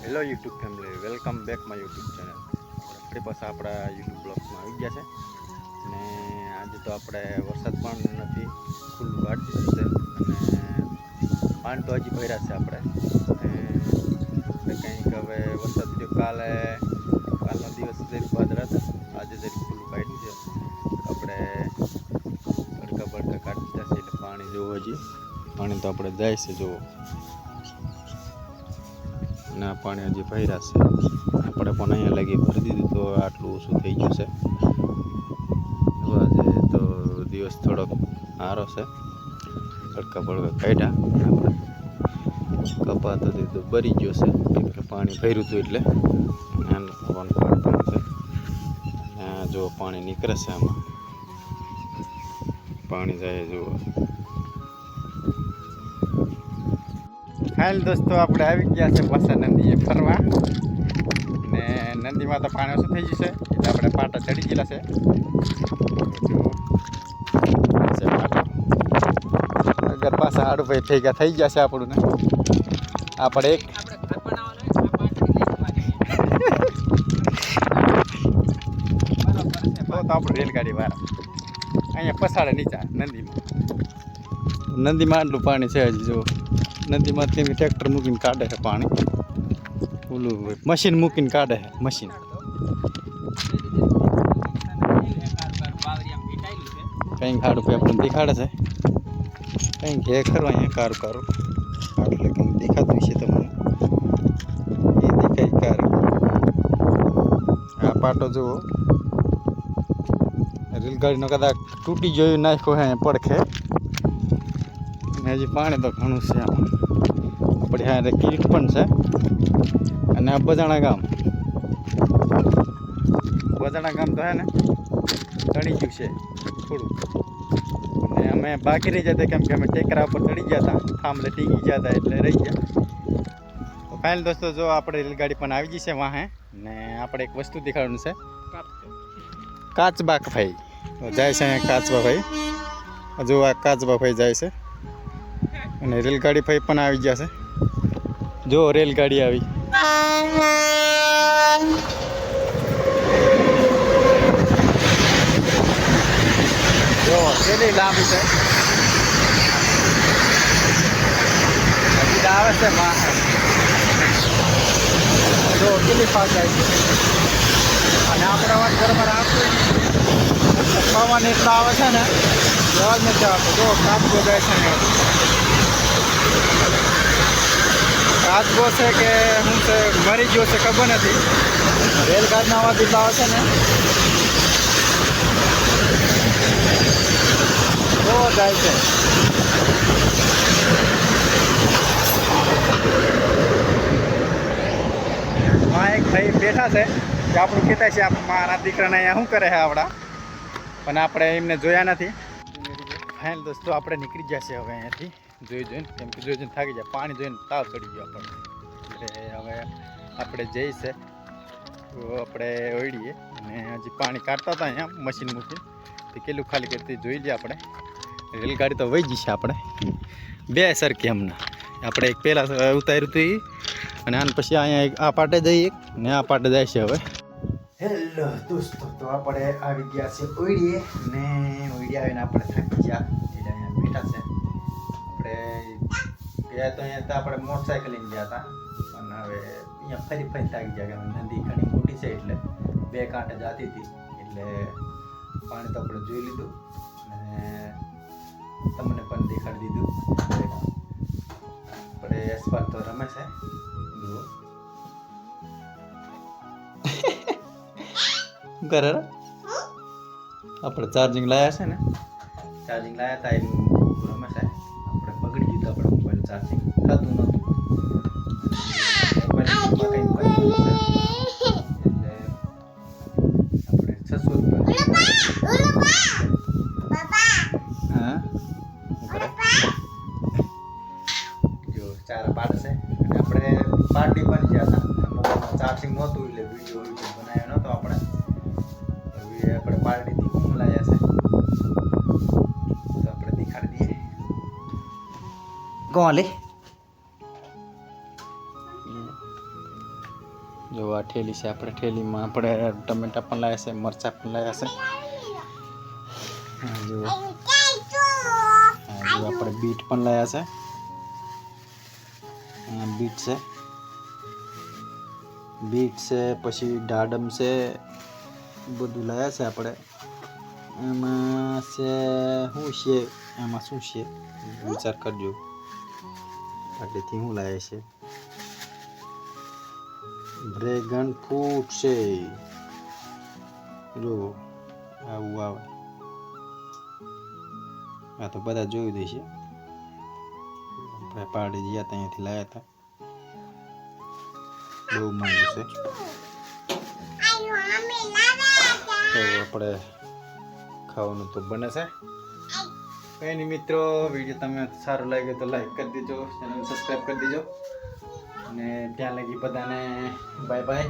Hello YouTube family, welcome back my YouTube channel. આપણી પાસે આપણા યુટ્યુબ બ્લોગ્સમાં આવી ગયા છે અને આજે તો આપણે વરસાદ પણ નથી, ખુલ્લું કાઢી દીધું છે અને પાણી તો હજી ભર્યા છે આપણે. કંઈક હવે વરસાદ થયો કાલનો દિવસ જરીક વાદળા હતા, આજે જરીક ખુલ્લું કાઢ્યું છે. આપણે બળકા કાઢી દીધા છે એટલે પાણી જોવું હજી પાણી તો આપણે જાય છે જુઓ. અને આ પાણી હજી ભર્યા છે, આપણે પણ અહીંયા લગી ભરી દીધું તો આટલું ઓછું થઈ ગયું છે. આજે તો દિવસ થોડોક સારો છે, બળકા કાઢ્યા. આપણે કપાત હતી તો બરી ગયો છે કેમ કે પાણી ભર્યું હતું એટલે એનું પવન કાઢવાનું છે. અને જો પાણી નીકળે છે, આમાં પાણી જાય જુઓ. હાલ દોસ્તો, આપણે આવી ગયા છે પાછા નદીએ ફરવા ને નદીમાં તો પાણી ઓછું થઈ ગયું છે એટલે આપણે પાટા ચડી ગયેલા છે. અગર પાછા આડું ભાઈ ભેગા થઈ ગયા છે આપણું ને આપણે એક તો આપણે રેલગાડી વાળા અહીંયા પસાડે નીચા નદીમાં આટલું પાણી છે હજી જો. નદીમાં તેની ટ્રેક્ટર મૂકીને કાઢે છે પાણી, ઓલું મશીન મૂકીને કાઢે છે મશીન. કંઈક હાડું પે આપણને દેખાડે છે, કંઈક હે ખરું અહીંયા કારું એટલે કંઈક દેખાતું છે તમને, એ દેખાય કાર. આ પાટો જુઓ, રેલગાડીનો કદાચ તૂટી જોયું નાખ્યો હે પડખે. હજી પાણી તો ઘણું છે આમાં. આપણે હા કીટ પણ છે અને આ બજાણા ગામ તો હે ને ચડી ગયું છે થોડુંક. અને અમે બાકી રહી જતા કેમ કે અમે ટેકરા ઉપર ચડી ગયા હતા, થાંભલે ટીકી ગયા હતા એટલે રહી ગયા. તો ફાઇનલ દોસ્તો, જો આપણે રેલગાડી પણ આવી ગઈ છે વાહે ને આપણે એક વસ્તુ દેખાડવાનું છે. કાચબા ભાઈ જાય છે અહીંયા, કાચબા ભાઈ હજુ આ કાચબા ભાઈ જાય છે અને રેલગાડી ભાઈ પણ આવી ગયા છે. જો રેલગાડી આવી, જો કેટલી લાંબી છે, હજી આવે છે વાહન. જો કેટલી ફાસ્ટ આવી છે અને આપણે અવાજ બરાબર આવતો પવન એટલો આવે છે ને અવાજ નથી આવતો. જો કાચબો જાય છે ને, કાચબો છે કે શું છે, મરી ગયો છે ખબર નથી. રેલગાડીનો અવાજ એટલો આવે છે ને બહુ જાય છે. માં એક ભાઈ બેઠા છે કે આપણું કહેતા છે મારા દીકરાને અહીંયા શું કરે છે આપણા, પણ આપણે એમને જોયા નથી. ફાઇનલ દોસ્તો, આપણે નીકળી ગયા છે હવે અહીંયાથી જોઈને, કેમ કે જોઈને થાકી જાય, પાણી જોઈને તાવ ચડી ગયો આપણને. એટલે હવે આપણે જઈશે તો આપણે ઓળીએ અને હજી પાણી કાઢતા હતા અહીંયા મશીન મૂકીને, તો કેટલું ખાલી કરતી જોઈ લઈએ આપણે. રેલગાડી તો વહી જશે આપણે બે સરખી હમણાં. આપણે એક પહેલાં ઉતાર્યું હતું અને આને પછી અહીંયા આ પાટે જઈએ ને આ પાટે જાય છે હવે. હેલો દોસ્તો, તો આપણે આવી ગયા છે ઓળીએ ને ઓળીએ આવીને આપણે થાકી ગયા એટલે અહીંયા બેઠા છે. આપણે ગયા તો અહીંયા તો આપણે મોટરસાઇકલ લઈને ગયા હતા પણ હવે અહીંયા ફરી થાકી ગયા. નદી ઘણી મોટી છે એટલે બે કાંઠે જતી હતી એટલે પાણી તો આપણે જોઈ લીધું અને તમને પણ દેખાડી દીધું. આપણે એસપાલ્ટ તો રમે છે જુઓ. કરે આપણે ચાર્જિંગ લાયા છે ને, ચાર્જિંગ લાયા હતા એનું રમે છે. આપણે બગડી ગયું આપણે મોબાઈલ ચાર્જિંગ થતું નહોતું એટલે આપણે 600 રૂપિયા. હા જો ચારા પાડશે અને આપણે પાર્ટી પણ ગયા હતા. મોબાઈલમાં ચાર્જિંગ નહોતું એટલે વિડીયો બનાવ્યો નહોતો આપણે પાર્ટીથી હું લાયા છે તો આપણે દેખાડી દઈએ. કોણ લે જો આ ઠેલી છે, આપણે ઠેલીમાં આપણે ટમેટા પણ લાવ્યા છે, મરચાં પણ લાવ્યા છે. જો આપણે બીટ પણ લાવ્યા છે. બીટ છે, પછી દાડમ છે, બધું લાવ્યા છે આપણે. એમાં શું છે વિચાર કરજો. પાટેથી શું લાવે છે? ડ્રેગન ફ્રૂટ છે. જો આવું આવે. આ તો બધા જોઈ દેશે. આપણે પાડી ગયા હતા, અહીંયાથી લાવ્યા હતા. બહુ મોંઘું છે. તો આપણે ખાવાનું તો બને છે. કંઈ નહીં મિત્રો, વિડીયો તમે સારો લાગ્યો તો લાઈક કરી દેજો, ચેનલ સબસ્ક્રાઈબ કરી દેજો અને ત્યાં લગી બધાને બાય બાય.